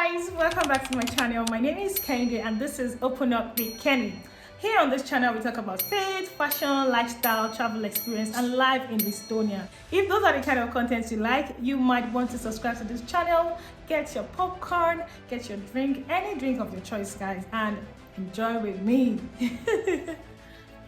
guys, welcome back to my channel. My name is Kende and this is Open Up with Kenny. Here on this channel we talk about faith, fashion, lifestyle, travel experience and life in Estonia. If those are the kind of contents you like, you might want to subscribe to this channel, get your popcorn, get your drink, any drink of your choice guys, and enjoy with me.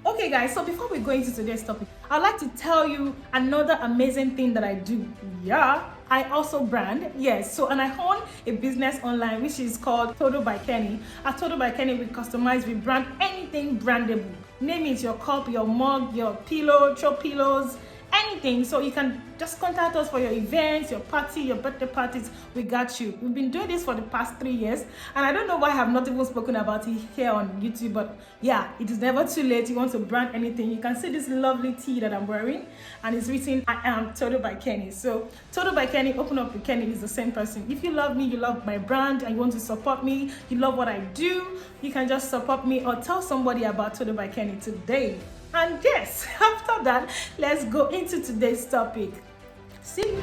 Okay guys, so before we go into today's topic, I'd like to tell you another amazing thing that I do. Yeah, I also brand. Yes, so and I own a business online which is called Todo by Kenny. At Todo by Kenny, we customize, we brand anything brandable. Name it your cup, your mug, your pillow, throw pillows, anything. So you can just contact us for your events, your party, your birthday parties. We got you. We've been doing this for the past 3 years and I don't know why I have not even spoken about it here on YouTube, but yeah, it is never too late. You want to brand anything, you can see this lovely tee that I'm wearing and it's written I am Todo by Kenny. So Todo by Kenny, Open Up with Kenny is the same person. If you love me, you love my brand and you want to support me, you love what I do, you can just support me or tell somebody about Todo by Kenny today. And yes, after that, let's go into today's topic. See you.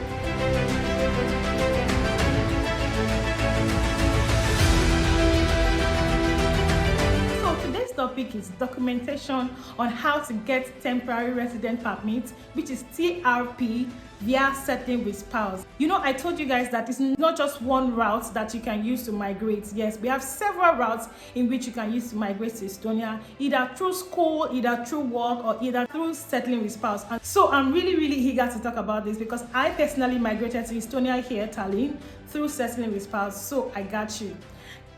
So today's topic is documentation on how to get temporary resident permit, which is TRP, via settling with spouse. You know, I told you guys that it's not just one route that you can use to migrate. Yes, we have several routes in which you can use to migrate to Estonia, either through school, either through work, or either through settling with spouse. And so I'm really eager to talk about this because I personally migrated to Estonia here, Tallinn, through settling with spouse. So I got you.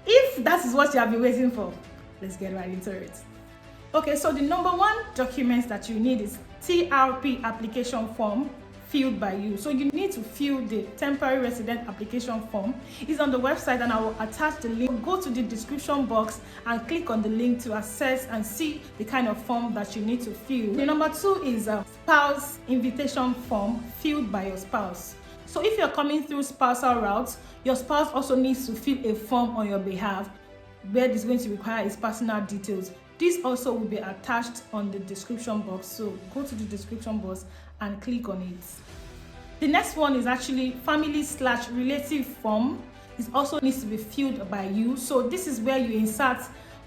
If that is what you have been waiting for, let's get right into it. Okay, so the number one document that you need is TRP application form filled by you. So you need to fill the temporary resident application form. It's on the website and I will attach the link. Go to the description box and click on the link to access and see the kind of form that you need to fill. The number two is a spouse invitation form filled by your spouse. So if you're coming through spousal routes, your spouse also needs to fill a form on your behalf where it's going to require his personal details. This also will be attached on the description box, so go to the description box and click on it. The next one is actually family/relative form. It also needs to be filled by you. So this is where you insert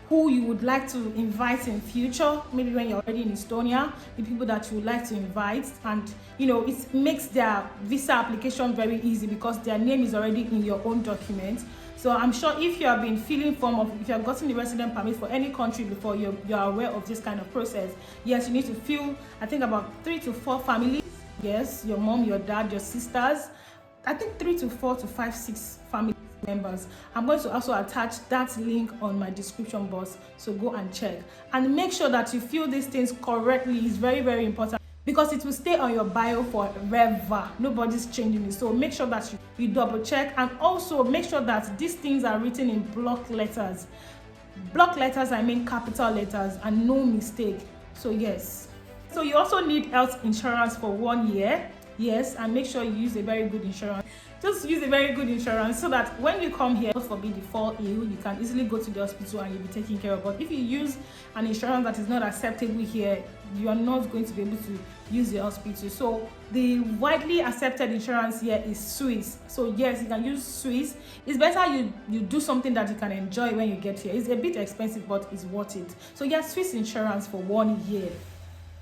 who you would like to invite in future, maybe when you're already in Estonia, the people that you would like to invite, and you know, it makes their visa application very easy because their name is already in your own document. So I'm sure if you have been filling form of, if you have gotten the resident permit for any country before, you are aware of this kind of process. Yes, you need to fill, I think about 3 to 4 families. Yes, your mom, your dad, your sisters. I think 3 to 4 to 5, 6 family members. I'm going to also attach that link on my description box, so go and check and make sure that you fill these things correctly. It's very important because it will stay on your bio forever. Nobody's changing it. So make sure that you double check and also make sure that these things are written in block letters. Block letters, I mean capital letters, and no mistake. So yes. So you also need health insurance for 1 year. Yes, and make sure you use a very good insurance. Just use a very good insurance so that when you come here, God forbid you fall ill, you can easily go to the hospital and you'll be taken care of. But if you use an insurance that is not acceptable here, you are not going to be able to use the hospital. So the widely accepted insurance here is Swiss. So yes, you can use Swiss. It's better you do something that you can enjoy when you get here. It's a bit expensive, but it's worth it. So yes, Swiss insurance for 1 year.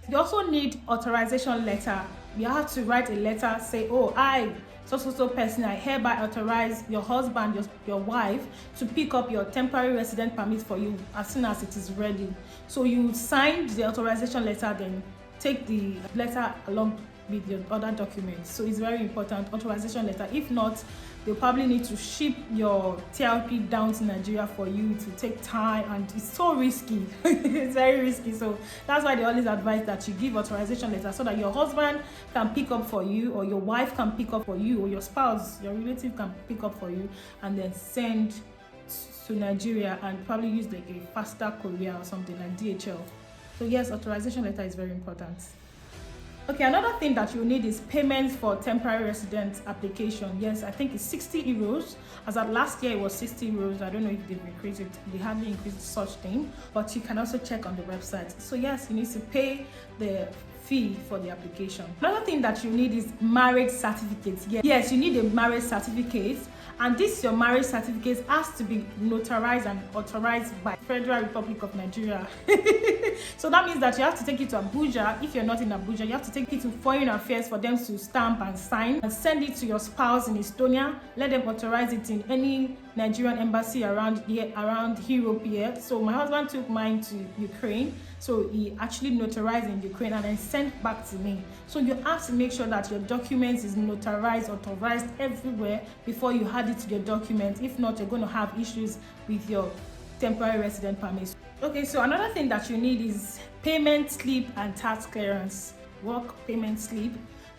You also need authorization letter. You have to write a letter, say, oh, I, so person, I hereby authorize your husband, your wife to pick up your temporary resident permit for you as soon as it is ready. So you sign the authorization letter, then take the letter along with your other documents. So it's very important, authorization letter. If not, they'll probably need to ship your TRP down to Nigeria for you. It will take time and it's so risky. It's very risky. So that's why they always advise that you give authorization letter so that your husband can pick up for you, or your wife can pick up for you, or your spouse, your relative can pick up for you and then send to Nigeria and probably use like a faster courier or something like DHL. So yes, authorization letter is very important. Okay, another thing that you need is payments for temporary resident application. Yes, I think it's 60 euros. As of last year, it was 60 euros. I don't know if they've increased it. They haven't increased such thing, but you can also check on the website. So yes, you need to pay the fee for the application. Another thing that you need is marriage certificate. Yes, you need a marriage certificate and this your marriage certificate has to be notarized and authorized by Federal Republic of Nigeria. So that means that you have to take it to Abuja. If you're not in Abuja, you have to take it to Foreign Affairs for them to stamp and sign, and send it to your spouse in Estonia. Let them authorize it in any Nigerian embassy around here, around Europe here. So my husband took mine to Ukraine, so he actually notarized in Ukraine and then sent back to me. So you have to make sure that your documents is notarized, authorized everywhere before you add it to your document. If not, you're going to have issues with your temporary resident permit. Okay, so another thing that you need is payment slip and tax clearance. Work payment slip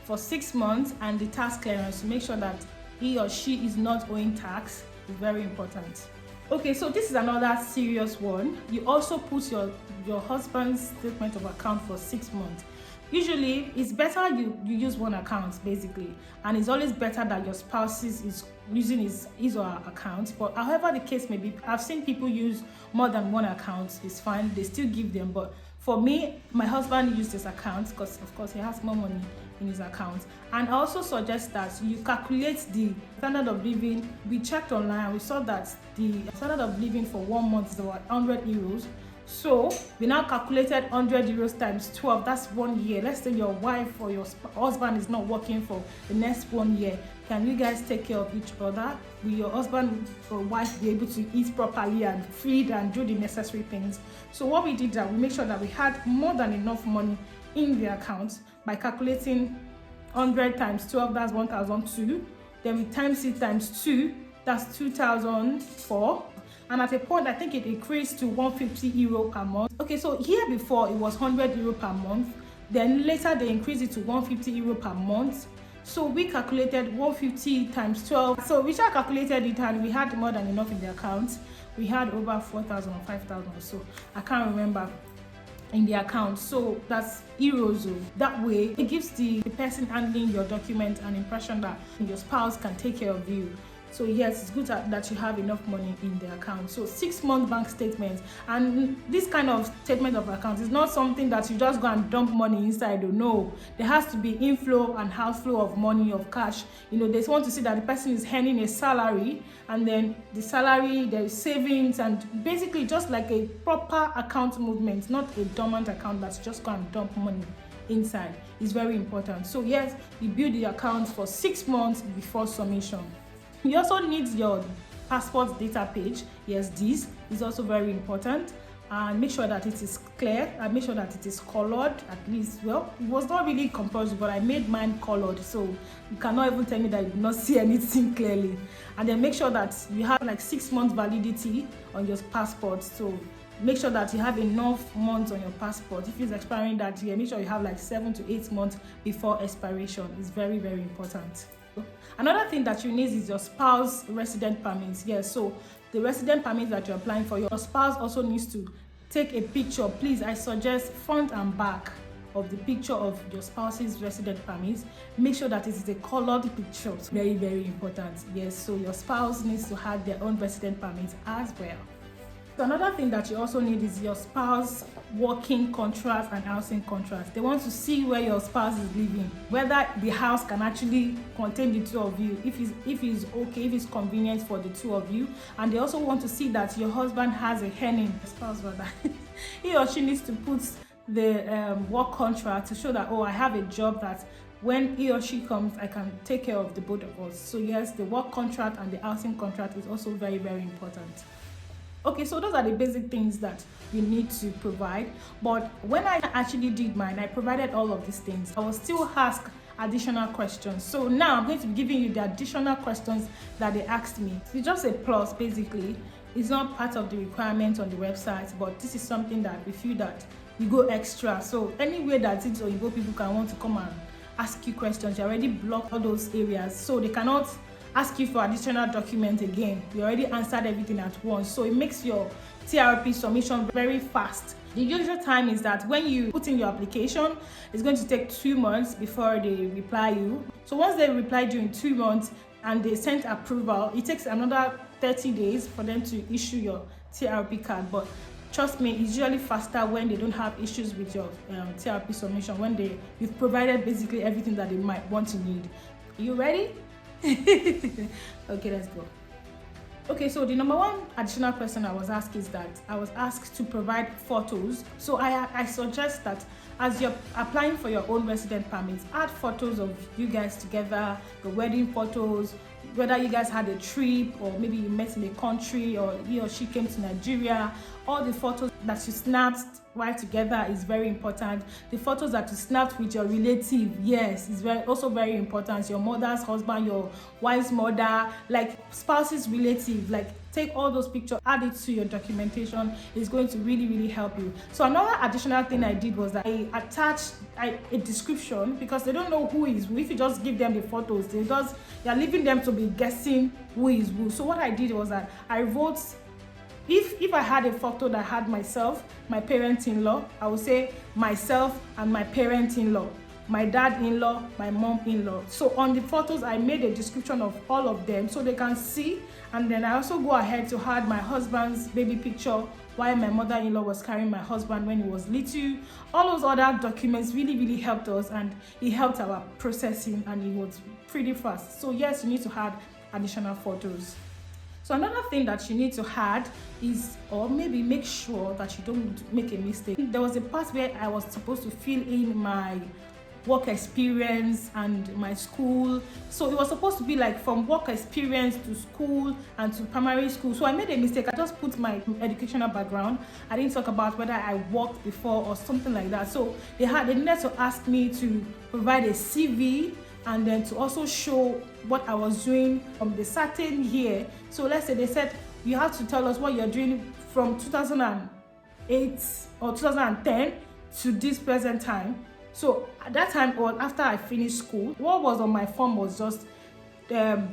for 6 months and the tax clearance to make sure that he or she is not owing tax is very important. Okay, so this is another serious one. You also put your husband's statement of account for 6 months. Usually it's better you use one account basically, and it's always better that your spouse is using his or her account. But however the case may be, I've seen people use more than one account. It's fine, they still give them, but for me, my husband used his account because of course he has more money in his account. And I also suggest that you calculate the standard of living. We checked online and we saw that the standard of living for 1 month is about 100 euros. So we now calculated 100 euros times 12, that's 1 year. Let's say your wife or your husband is not working for the next 1 year. Can you guys take care of each other? Will your husband or wife be able to eat properly and feed and do the necessary things? So what we did that we make sure that we had more than enough money in the account by calculating 100 times 12, that's 1,002. Then we times it times 2, that's 2,004. And at a point, I think it increased to 150 euro per month. Okay, so here before it was 100 euro per month. Then later they increased it to 150 euro per month. So we calculated 150 times 12. So we just calculated it and we had more than enough in the account. We had over 4,000 or 5,000 or so. I can't remember in the account. So that's euros. That way it gives the person handling your document an impression that your spouse can take care of you. So yes, it's good that you have enough money in the account. So 6-month bank statement, and this kind of statement of account is not something that you just go and dump money inside. No, there has to be inflow and outflow of money, of cash. You know, they want to see that the person is earning a salary, and then the salary, there is savings, and basically just like a proper account movement, not a dormant account that's just go and dump money inside. Is very important. So yes, you build the account for 6 months before submission. You also need your passport data page. Yes, this is also very important. And make sure that it is clear and make sure that it is colored at least. Well, it was not really compulsory, but I made mine colored, so you cannot even tell me that you do not see anything clearly. And then make sure that you have like 6 months validity on your passport. So make sure that you have enough months on your passport. If it's expiring that year, make sure you have like 7 to 8 months before expiration. It's very, very important. Another thing that you need is your spouse resident permits. Yes, so the resident permit that you're applying for, your spouse also needs to take a picture. Please, I suggest front and back of the picture of your spouse's resident permits. Make sure that it is a colored picture. It's very, very important. Yes, so your spouse needs to have their own resident permits as well. So another thing that you also need is your spouse working contract and housing contract. They want to see where your spouse is living, whether the house can actually contain the two of you, if it's okay, if it's convenient for the two of you. And they also want to see that your husband has a earning, spouse rather. He or she needs to put the work contract to show that, oh, I have a job that when he or she comes, I can take care of the both of us. So yes, the work contract and the housing contract is also very, very important. Okay, so those are the basic things that you need to provide. But when I actually did mine, I provided all of these things. I will still ask additional questions. So now I'm going to be giving you the additional questions that they asked me. It's just a plus, basically. It's not part of the requirement on the website, but this is something that we feel that we go extra. So any way that it's Oyibo people can want to come and ask you questions, you already block all those areas, so they cannot ask you for additional document again. You already answered everything at once, so it makes your TRP submission very fast. The usual time is that when you put in your application, it's going to take 2 months before they reply you. So once they reply you in 2 months and they send approval, it takes another 30 days for them to issue your TRP card. But trust me, it's usually faster when they don't have issues with your TRP submission, when you've provided basically everything that they might want to need. You ready? Okay, let's go. Okay, so the number one additional question I was asked is that I was asked to provide photos. So I suggest that as you're applying for your own resident permits, add photos of you guys together, the wedding photos, whether you guys had a trip or maybe you met in a country or he or she came to Nigeria. All the photos that you snapped while together is very important. The photos that you snapped with your relative, yes, is also very important. Your mother's husband, your wife's mother, like spouse's relative, like take all those pictures, add it to your documentation. It's going to really help you. So another additional thing I did was that I attached a description, because they don't know who is who. If you just give them the photos, you're leaving them to be guessing who is who. So what I did was that I wrote, if I had a photo that had myself, my parent-in-law, I would say myself and my parent-in-law, my dad-in-law, my mom-in-law. So on the photos, I made a description of all of them so they can see. And then I also go ahead to add my husband's baby picture while my mother-in-law was carrying my husband when he was little. All those other documents really helped us, and it helped our processing, and it was pretty fast. So yes, you need to add additional photos. So another thing that you need to add is, or maybe make sure that you don't make a mistake. There was a part where I was supposed to fill in my work experience and my school. So it was supposed to be like from work experience to school and to primary school. So I made a mistake. I just put my educational background. I didn't talk about whether I worked before or something like that. So they needed to ask me to provide a CV, and then to also show what I was doing from the certain year. So let's say they said you have to tell us what you're doing from 2008 or 2010 to this present time. So at that time, or after I finished school, what was on my form was just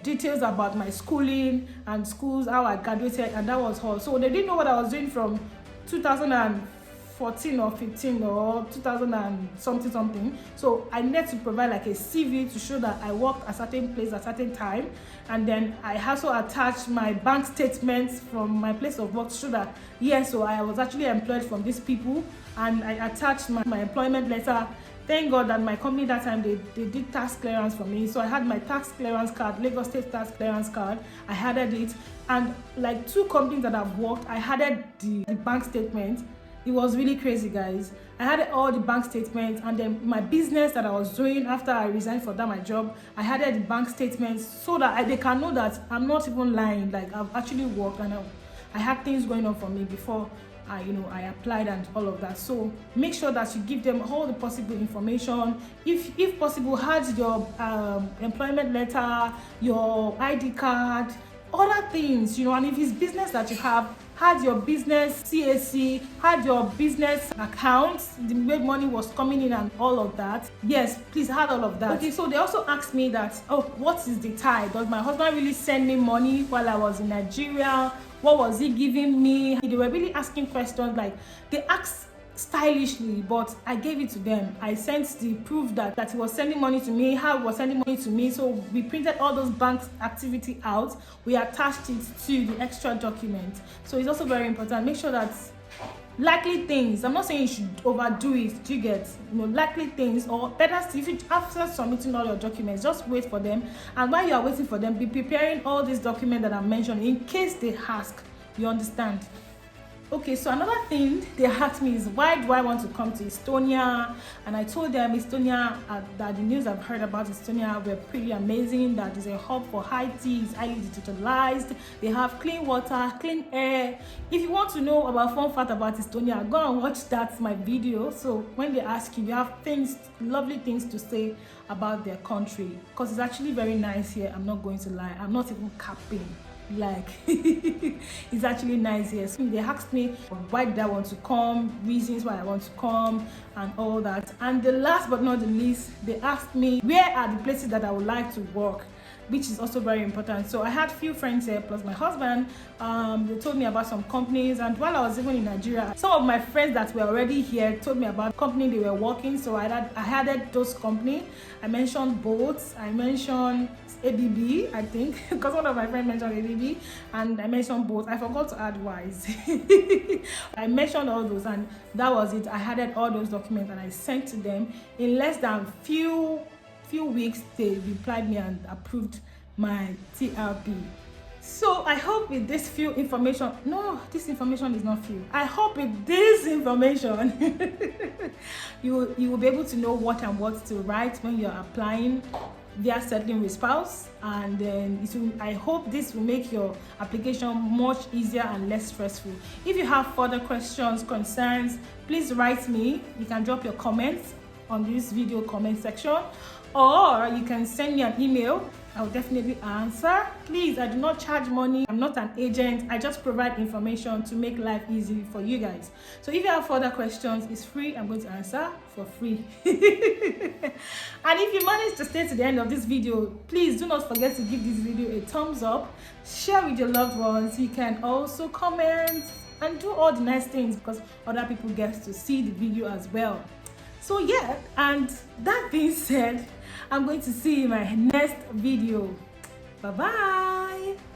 details about my schooling and schools, how I graduated, and that was all. So they didn't know what I was doing from 2014 or 15 or 2000 and something. So I needed to provide like a CV to show that I worked at a certain place at a certain time. And then I also attached my bank statements from my place of work to show that yes, so I was actually employed from these people. And I attached my employment letter. Thank God that my company that time, they did tax clearance for me. So I had my tax clearance card, Lagos State tax clearance card. I added it. And like 2 companies that I've worked, I added the bank statement. It was really crazy, guys. I had all the bank statements, and then my business that I was doing after I resigned for my job, I had the bank statements so that they can know that I'm not even lying. Like I've actually worked, and I had things going on for me before I applied and all of that. So make sure that you give them all the possible information. If possible, had your employment letter, your ID card, other things, and if it's business that you have, had your business CAC, had your business accounts, the way money was coming in and all of that. Yes, please add all of that. Okay, so they also asked me that, what is the tie? Does my husband really send me money while I was in Nigeria? What was he giving me? They were really asking questions. Like they asked stylishly, but I gave it to them. I sent the proof that he was sending money to me, how he was sending money to me. So we printed all those bank activity out. We attached it to the extra document. So it's also very important. Make sure that likely things, I'm not saying you should overdo it, do you get, likely things, or better still, if you, after submitting all your documents, just wait for them. And while you are waiting for them, be preparing all these documents that I mentioned in case they ask. You understand? Okay, so another thing they asked me is, why do I want to come to Estonia? And I told them Estonia, that the news I've heard about Estonia were pretty amazing, that is a hub for IT, it's highly digitalized, they have clean water, clean air. If you want to know about fun fact about Estonia, go and watch my video. So when they ask you, you have lovely things to say about their country, because it's actually very nice here. I'm not going to lie, I'm not even capping. Like it's actually nice here. So they asked me why did I want to come, reasons why I want to come, and all that. And the last but not the least, they asked me where are the places that I would like to work, which is also very important. So I had few friends here plus my husband. They told me about some companies, and while I was even in Nigeria, some of my friends that were already here told me about company they were working. So I added those company. I mentioned boats, I mentioned ABB, I think, because one of my friends mentioned ABB, and I mentioned both. I forgot to add WISE. I mentioned all those, and that was it. I added all those documents and I sent to them. In less than few weeks, they replied me and approved my TRP. So I hope with this few information, no, this information is not few. I hope with this information, you will be able to know what and what to write when you're applying via settling with spouse, and then I hope this will make your application much easier and less stressful. If you have further questions, concerns, please write me. You can drop your comments on this video comment section, or you can send me an email. I will definitely answer. Please, I do not charge money. I'm not an agent. I just provide information to make life easy for you guys. So if you have further questions, it's free. I'm going to answer for free. And if you manage to stay to the end of this video, please do not forget to give this video a thumbs up, share with your loved ones. You can also comment and do all the nice things, because other people get to see the video as well. So yeah, and that being said, I'm going to see you in my next video. Bye bye.